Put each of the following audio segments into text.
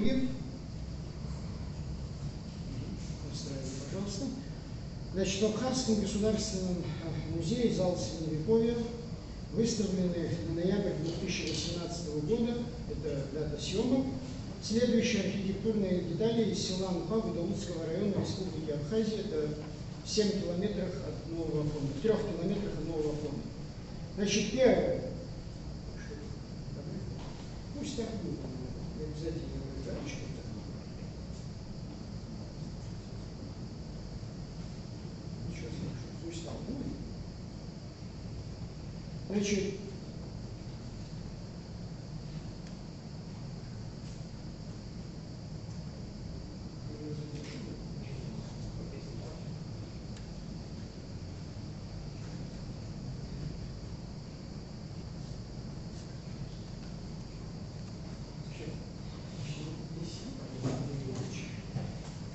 деревьев. Пожалуйста. Значит, в Абхазском государственном музее зал Средневековья выставлены на ноябрь 2018 года, это дата съемок, следующие архитектурные детали из села Анпа Гудаутского района Республики Абхазия, это в 7 километрах от Нового Афона, в 3 километрах от Нового Афона. Значит, первое. Пусть так будет, обязательно галочка. Ничего страшного, пусть так будет. Значит,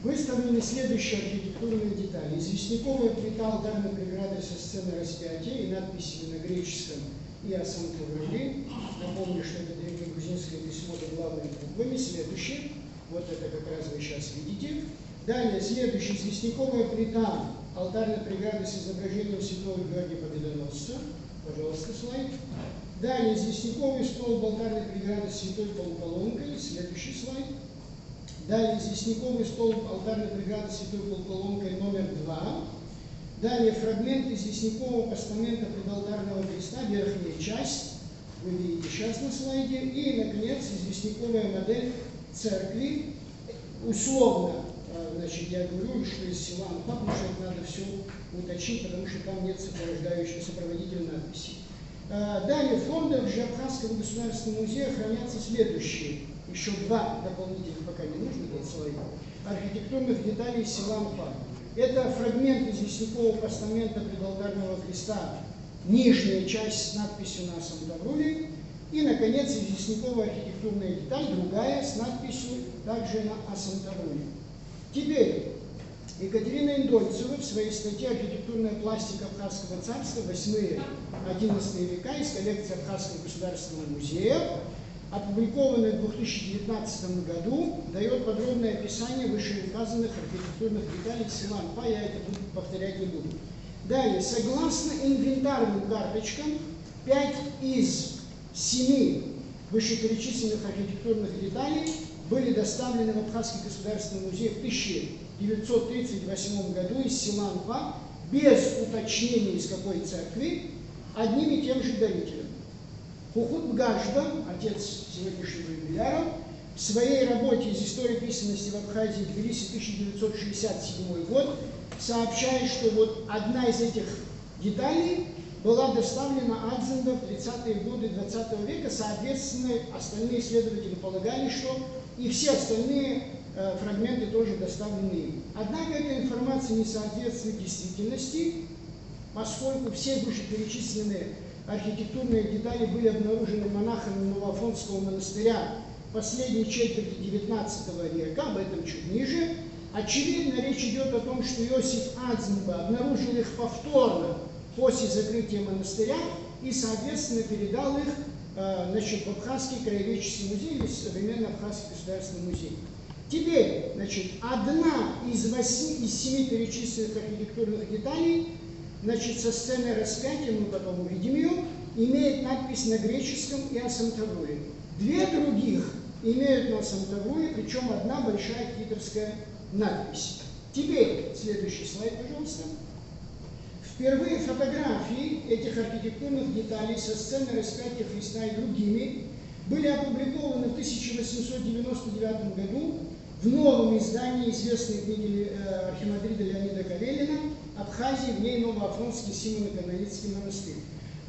выставлены следующие архитектурные детали. Известняковая плита алтарной преграды со сцены распятия и надписями на греческом и осантовали. Напомню, что это древнегрузинское письмо с главными буквами. Следующее. Вот это как раз вы сейчас видите. Далее, следующее. Известняковая плита алтарной преграды с изображением святого Георгия Победоносца. Пожалуйста, слайд. Далее, известняковый столб алтарной преграды с святой полуколонкой. Следующий слайд. Далее, известняковый столб алтарной преграды святой полуколонкой номер 2. Далее, фрагмент известнякового постамента предалтарного креста, верхняя часть, вы видите сейчас на слайде. И, наконец, известняковая модель церкви. Условно, значит, я говорю, что из села Анпа, потому что это надо все уточнить, потому что там нет сопроводительной надписи. Далее, в фондах же Абхазского государственного музея хранятся следующие. Еще два дополнительных, пока не нужно, этот слайд, архитектурных деталей из села Анпа. Это фрагмент известнякового постамента предалтарного креста, нижняя часть с надписью на Сантавруле, и, наконец, известняковая архитектурная деталь, другая, с надписью также на Асантавруле. Теперь, Екатерина Индольцева в своей статье «Архитектурная пластика Абхазского царства. 8-11 века» из коллекции Абхазского государственного музея, опубликованной в 2019 году, дает подробное описание вышеуказанных архитектурных деталей села Анпа, я это повторять не буду. Далее, согласно инвентарным карточкам, 5 из 7 вышеперечисленных архитектурных деталей были доставлены в Абхазский государственный музей в 1938 году из села Анпа без уточнения из какой церкви, одним и тем же дарителем. Хухут Бгажба, отец сегодняшнего юбиляра, в своей работе из истории письменности в Абхазии Тбилиси 1967 год сообщает, что вот одна из этих деталей была доставлена Адзенда в 30-е годы 20 века, соответственно, остальные исследователи полагали, что и все остальные фрагменты тоже доставлены им. Однако эта информация не соответствует действительности, поскольку все вышеперечисленные архитектурные детали были обнаружены монахами Новоафонского монастыря последней четверти XIX века, об этом чуть ниже. Очевидно, речь идет о том, что Иосиф Адзенба обнаружил их повторно после закрытия монастыря и, соответственно, передал их значит, в Абхазский краеведческий музей или современный Абхазский государственный музей. Теперь, значит, одна из 7 перечисленных архитектурных деталей, значит, со сцены распятия, мы потом увидим ее, имеет надпись на греческом и Асантавруле. 2 других имеют на Асантавруле, причем одна большая китовская надпись. Теперь, следующий слайд, пожалуйста. Впервые фотографии этих архитектурных деталей со сцены распятия Христа и другими были опубликованы в 1899 году в новом издании известной книги архимандрита Леонида Карелина «Абхазия, в ней Новоафонский Симоно-Канонический монастырь».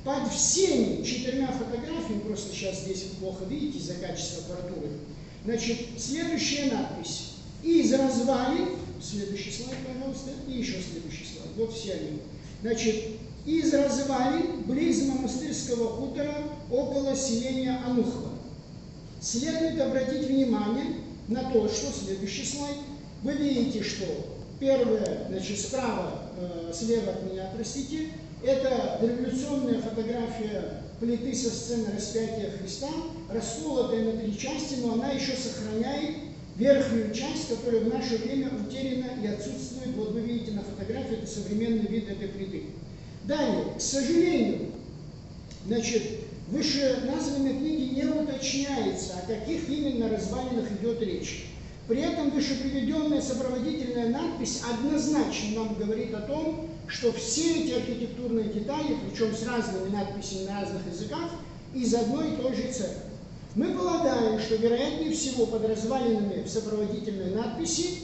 Под всеми 4 фотографиями, просто сейчас здесь вы плохо видите из-за качества аппаратуры, значит, следующая надпись. Из развалин, следующий слайд, пожалуйста, и еще следующий слайд, вот все они. Значит, из развалин близ монастырского хутора около селения Анухва. Следует обратить внимание на то, что следующий слайд, вы видите, что первое, значит, справа, слева от меня, простите, это дореволюционная фотография плиты со сцены распятия Христа, расколотая на 3 части, но она еще сохраняет верхнюю часть, которая в наше время утеряна и отсутствует. Вот вы видите на фотографии, это современный вид этой плиты. Далее, к сожалению, значит, в вышеназванной книге не уточняется, о каких именно развалинах идет речь. При этом вышеприведенная сопроводительная надпись однозначно нам говорит о том, что все эти архитектурные детали, причем с разными надписями на разных языках, из одной и той же церкви. Мы полагаем, что вероятнее всего под развалинами в сопроводительной надписи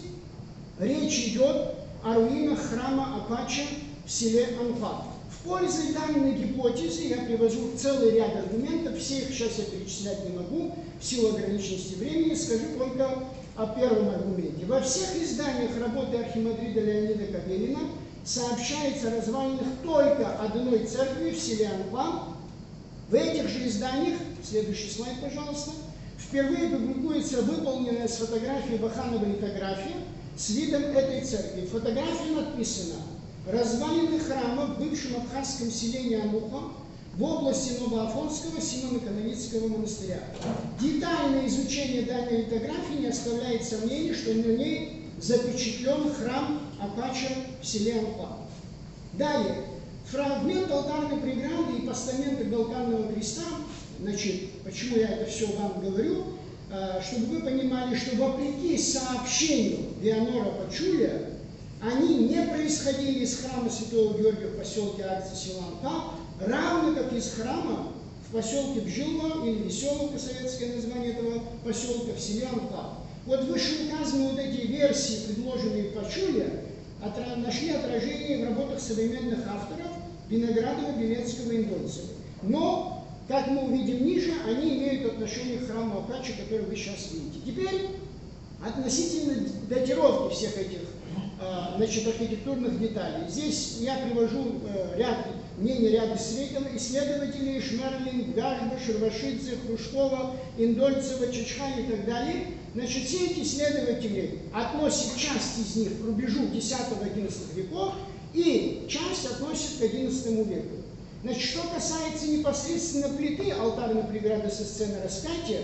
речь идет о руинах храма Апача в селе Анфа. В пользу данной гипотезы я привожу целый ряд аргументов, все их сейчас я перечислять не могу, в силу ограниченности времени, скажу только о первом аргументе. Во всех изданиях работы архимандрита Леонида Кабелина сообщается о развалинах только одной церкви в селе Анфа. В этих же изданиях, следующий слайд, пожалуйста, впервые публикуется выполненная с фотографией Баханова литография с видом этой церкви. В фотографии написано: развалины храма в бывшем абхазском селении Ануха в области Новоафонского Симоно-Канонического монастыря. Детальное изучение данной литографии не оставляет сомнений, что на ней запечатлен храм Апача в селе Анфа. Далее. Фрагмент алтарной преграды и постамента алтарного креста, значит, почему я это все вам говорю, чтобы вы понимали, что вопреки сообщению Вианора Пачуля, они не происходили из храма Святого Георгия в поселке Акция села Анфа, равно как из храма в поселке Бжилма, или Веселовка, советское название этого поселка, в селе Анфа. Вот вышеуказанные вот эти версии, предложенные Пачуля, нашли отражение в работах современных авторов Виноградова, Белецкого и Индольцева. Но, как мы увидим ниже, они имеют отношение к храму Апача, который вы сейчас видите. Теперь относительно датировки всех этих значит, архитектурных деталей. Здесь я привожу мнений ряда исследователей: Шмерлин, Гажба, Шервашидзе, Хрущкова, Индольцева, Чичхай и так далее. Значит, все эти исследователи относят часть из них к рубежу X-XI веков, и часть относит к XI веку. Значит, что касается непосредственно плиты алтарной преграды со сцены распятия,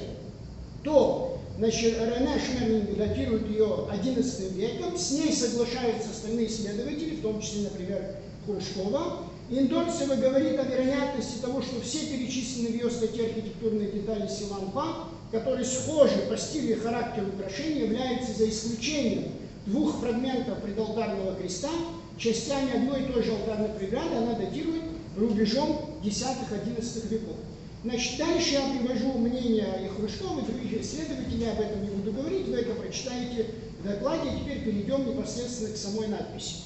то, значит, Рене Шмерлинг датирует ее XI веком, с ней соглашаются остальные исследователи, в том числе, например, Хрущкова. Индольцева говорит о вероятности того, что все перечисленные в ее статье архитектурные детали села Анфа, которые схожи по стилю и характеру украшения, являются за исключением двух фрагментов предалтарного креста частями одной и той же алтарной преграды. Она датирует рубежом X-XI веков. Значит, дальше я привожу мнение и Хрущкова, и других исследователей, об этом не буду говорить, вы это прочитаете в докладе. Теперь перейдем непосредственно к самой надписи.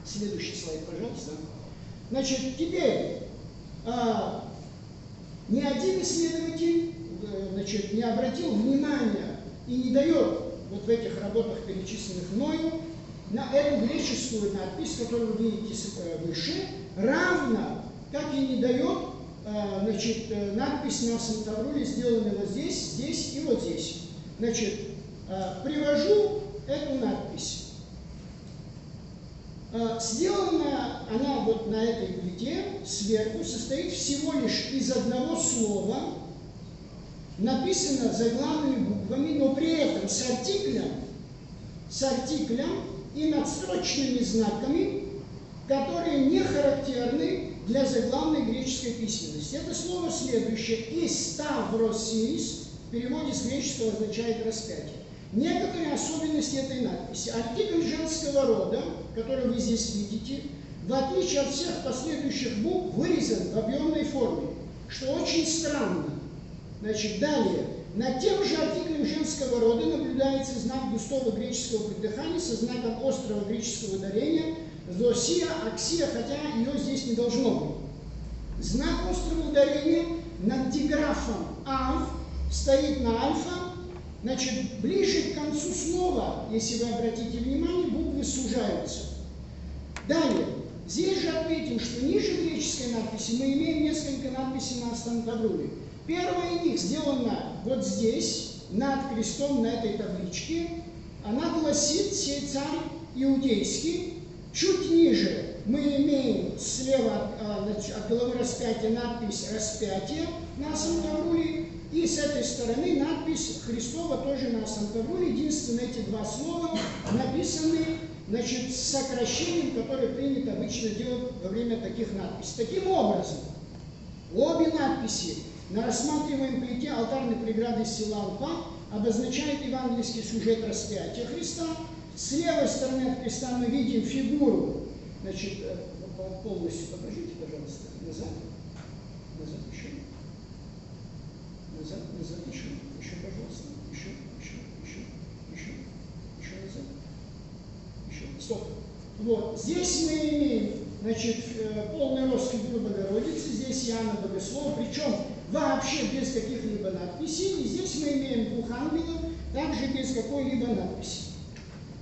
Следующий слайд, пожалуйста. Значит, теперь ни один исследователь, значит, не обратил внимания и не дает вот в этих работах, перечисленных мною, на эту греческую надпись, которую вы видите выше, равно как и не дает, значит, надпись на Сантавруле, сделанная вот здесь, здесь и вот здесь. Значит, привожу эту надпись. Сделана она вот на этой плите сверху, состоит всего лишь из одного слова, написано заглавными буквами, но при этом с артиклем и надстрочными знаками, которые не характерны для заглавной греческой письменности. Это слово следующее: «Иставросис», в переводе с греческого означает «распятие». Некоторые особенности этой надписи. Артикль женского рода, который вы здесь видите, в отличие от всех последующих букв, вырезан в объемной форме, что очень странно. Значит, далее. Над тем же артиклем женского рода наблюдается знак густого греческого придыхания со знаком острого греческого ударения «зосия», «аксия», хотя ее здесь не должно быть. Знак острого ударения над диграфом «ав» стоит на альфа. Значит, ближе к концу слова, если вы обратите внимание, буквы сужаются. Далее. Здесь же отметим, что ниже греческой надписи мы имеем несколько надписей на Сантавруле. Первая из них сделана вот здесь, над крестом на этой табличке. Она гласит: «Сей царь иудейский». Чуть ниже мы имеем слева от головы распятия надпись «Распятие» на Асантавруле, и с этой стороны надпись «Христова» тоже на Асантавруле. Единственное, эти два слова написаны, значит, с сокращением, которое принято обычно делать во время таких надписей. Таким образом, обе надписи на рассматриваемом плите алтарной преграды села Алпа обозначают евангельский сюжет распятия Христа. С левой стороны от креста мы видим фигуру, значит, полностью покажите, пожалуйста, назад, назад еще, назад, назад, еще, пожалуйста, еще назад, еще, стоп. Вот, здесь мы имеем, значит, полный рост фигуры Богородицы, здесь Иоанна Богослова, причем вообще без каких-либо надписей, и здесь мы имеем двух ангелов, также без какой-либо надписи.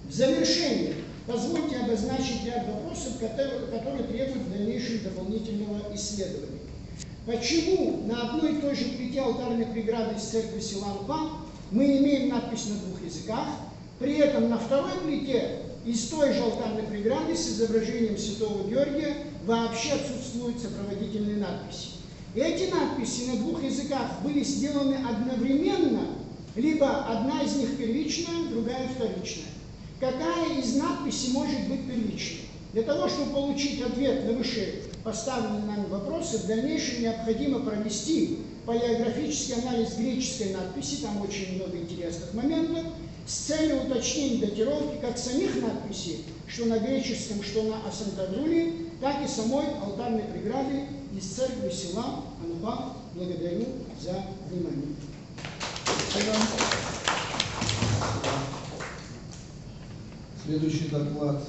В завершение позвольте обозначить ряд вопросов, которые требуют дальнейшего дополнительного исследования. Почему на одной и той же плите алтарной преграды из церкви села Алпа мы имеем надпись на двух языках, при этом на второй плите из той же алтарной преграды с изображением святого Георгия вообще отсутствуют сопроводительные надписи? Эти надписи на двух языках были сделаны одновременно, либо одна из них первичная, другая вторичная. Какая из надписей может быть первичной? Для того, чтобы получить ответ на выше поставленные нами вопросы, в дальнейшем необходимо провести палеографический анализ греческой надписи, там очень много интересных моментов, с целью уточнения датировки как самих надписей, что на греческом, что на Асантавруле, так и самой алтарной преграды из церкви села Алпа. Благодарю за внимание. Следующий доклад